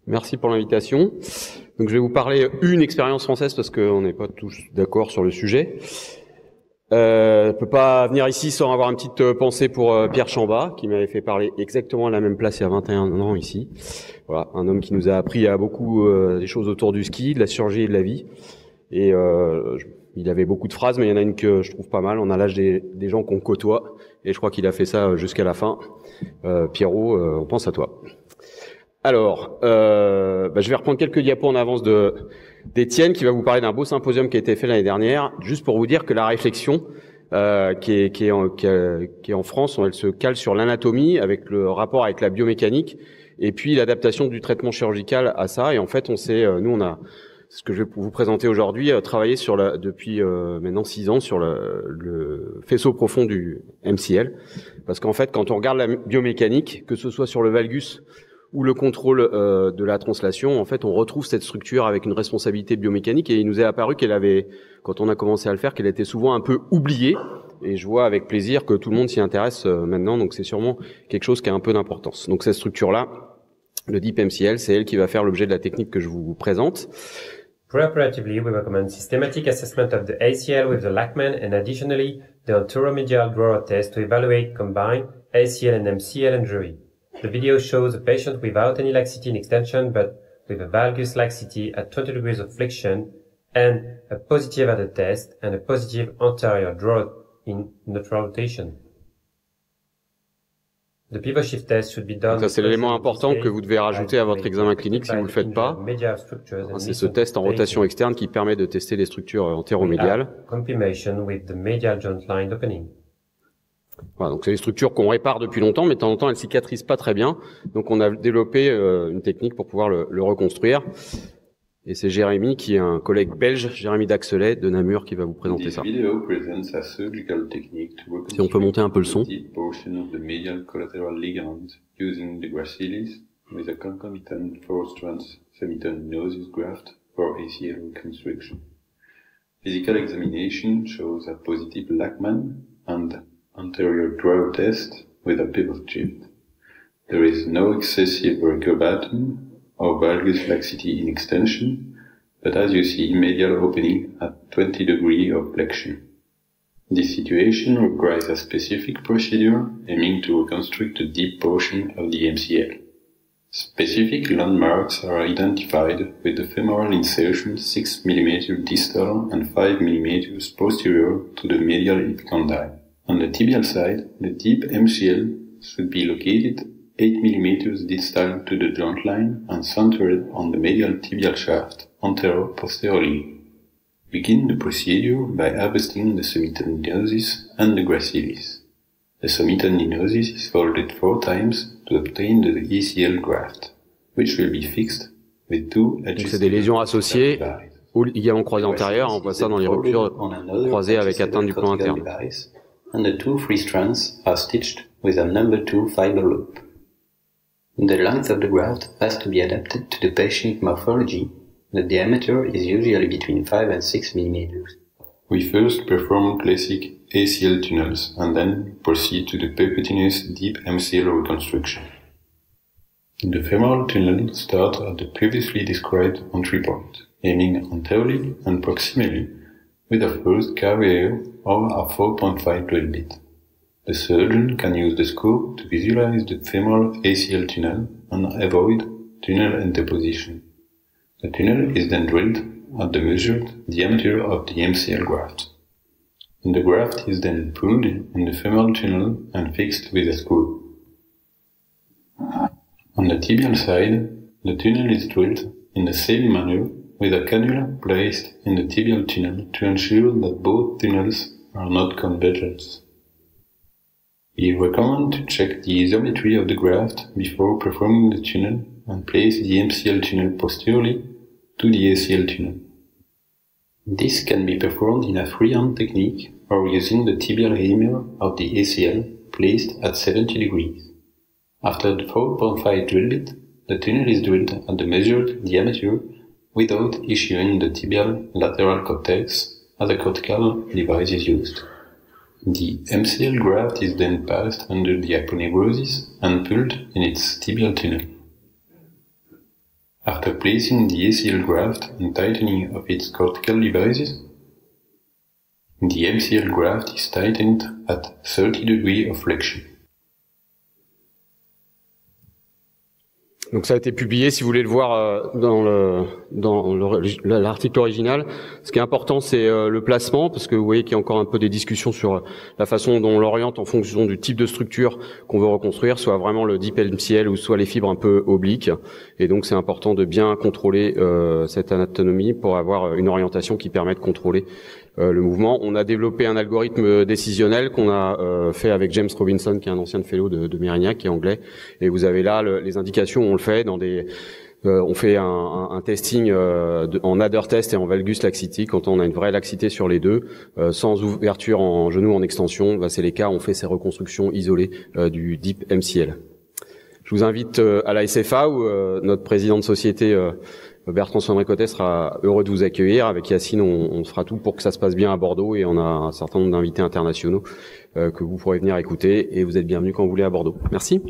Merci pour l'invitation. Donc je vais vous parler une expérience française parce qu'on n'est pas tous d'accord sur le sujet. Je peux pas venir ici sans avoir une petite pensée pour Pierre Chambat, qui m'avait fait parler exactement à la même place il y a 21 ans ici. Voilà, un homme qui nous a appris à beaucoup des choses autour du ski, de la chirurgie et de la vie. Et il avait beaucoup de phrases, mais il y en a une que je trouve pas mal. On a l'âge des gens qu'on côtoie, et je crois qu'il a fait ça jusqu'à la fin. Pierrot, on pense à toi. Alors, je vais reprendre quelques diapos en avance d'Étienne, qui va vous parler d'un beau symposium qui a été fait l'année dernière, juste pour vous dire que la réflexion qui est en France, elle se cale sur l'anatomie, avec le rapport avec la biomécanique, et puis l'adaptation du traitement chirurgical à ça. Et en fait, nous on a ce que je vais vous présenter aujourd'hui, travaillé depuis maintenant 6 ans sur le faisceau profond du MCL, parce qu'en fait, quand on regarde la biomécanique, que ce soit sur le valgus ou le contrôle de la translation, en fait, on retrouve cette structure avec une responsabilité biomécanique, et il nous est apparu quand on a commencé à le faire, qu'elle était souvent un peu oubliée, et je vois avec plaisir que tout le monde s'y intéresse maintenant, donc c'est sûrement quelque chose qui a un peu d'importance. Donc cette structure-là, le Deep MCL, c'est elle qui va faire l'objet de la technique que je vous présente. Preoperatively, we recommend systematic assessment of the ACL with the Lachman and additionally the anteromedial drawer test to evaluate combined ACL and MCL injury. The video shows a patient without any laxity in extension but with a valgus laxity at 20 degrees of flexion and a positive at the test and a positive anterior drawer in neutral rotation. The pivot shift test should be done. Ça, c'est l'élément important que vous devez rajouter à votre examen clinique si vous le faites pas. C'est ce test en rotation externe qui permet de tester les structures antéromédiales. Confirmation with the medial joint line opening. Voilà, donc c'est des structures qu'on répare depuis longtemps, mais de temps en temps elles cicatrisent pas très bien. Donc on a développé une technique pour pouvoir le reconstruire. Et c'est Jérémy, qui est un collègue belge, Jérémy Daxelet de Namur, qui va vous présenter ça. Si on peut monter un peu le son. Physical examination shows a positive Lachman and anterior draw test with a pivot shift. There is no excessive vertebratum or valgus laxity in extension, but as you see, medial opening at 20 degrees of flexion. This situation requires a specific procedure aiming to reconstruct the deep portion of the MCL. Specific landmarks are identified with the femoral insertion 6 mm distal and 5 mm posterior to the medial epicondyle. On the tibial side, the deep MCL should be located 8 mm distal to the joint line and centered on the medial tibial shaft, antero-posteriorly. Begin the procedure by harvesting the semitendinosus and the gracilis. The semitendinosus is folded 4 times to obtain the ACL graft, which will be fixed with 2 adjustable. C'est des lésions associées au ligament croisé antérieur. On voit ça dans les ruptures croisées avec atteinte du plan interne. And the 2 free strands are stitched with a number 2 fiber loop. The length of the graft has to be adapted to the patient morphology. The diameter is usually between 5 and 6 mm. We first perform classic ACL tunnels and then proceed to the percutaneous deep MCL reconstruction. The femoral tunnel starts at the previously described entry point, aiming anteriorly and proximally with a first carrier or a 4.5 drill bit. The surgeon can use the scope to visualize the femoral ACL tunnel and avoid tunnel interposition. The tunnel is then drilled at the measured diameter of the MCL graft. And the graft is then pulled in the femoral tunnel and fixed with a screw. On the tibial side, the tunnel is drilled in the same manner with a cannula placed in the tibial tunnel to ensure that both tunnels are not convergent. We recommend to check the isometry of the graft before performing the tunnel and place the MCL tunnel posteriorly to the ACL tunnel. This can be performed in a freehand technique or using the tibial femur of the ACL placed at 70 degrees. After the 4.5 drill bit, the tunnel is drilled at the measured diameter without issuing the tibial lateral cortex as a cortical device is used. The MCL graft is then passed under the aponeurosis and pulled in its tibial tunnel. After placing the ACL graft and tightening of its cortical devices, the MCL graft is tightened at 30 degrees of flexion. Donc ça a été publié, si vous voulez le voir dans l'article original. Ce qui est important, c'est le placement, parce que vous voyez qu'il y a encore un peu des discussions sur la façon dont on l'oriente en fonction du type de structure qu'on veut reconstruire, soit vraiment le deep MCL ou soit les fibres un peu obliques. Et donc c'est important de bien contrôler cette anatomie pour avoir une orientation qui permet de contrôler le mouvement. On a développé un algorithme décisionnel qu'on a fait avec James Robinson, qui est un ancien fellow de Mérignac, qui est anglais. Et vous avez là les indications. On le fait dans des on fait un testing en adder test et en valgus laxity quand on a une vraie laxité sur les deux, sans ouverture en genou en extension. C'est les cas où on fait ces reconstructions isolées du deep MCL. Je vous invite à la SFA où notre président de société Bertrand Sondré-Cotet sera heureux de vous accueillir. Avec Yacine, on fera tout pour que ça se passe bien à Bordeaux et on a un certain nombre d'invités internationaux que vous pourrez venir écouter et vous êtes bienvenus quand vous voulez à Bordeaux. Merci.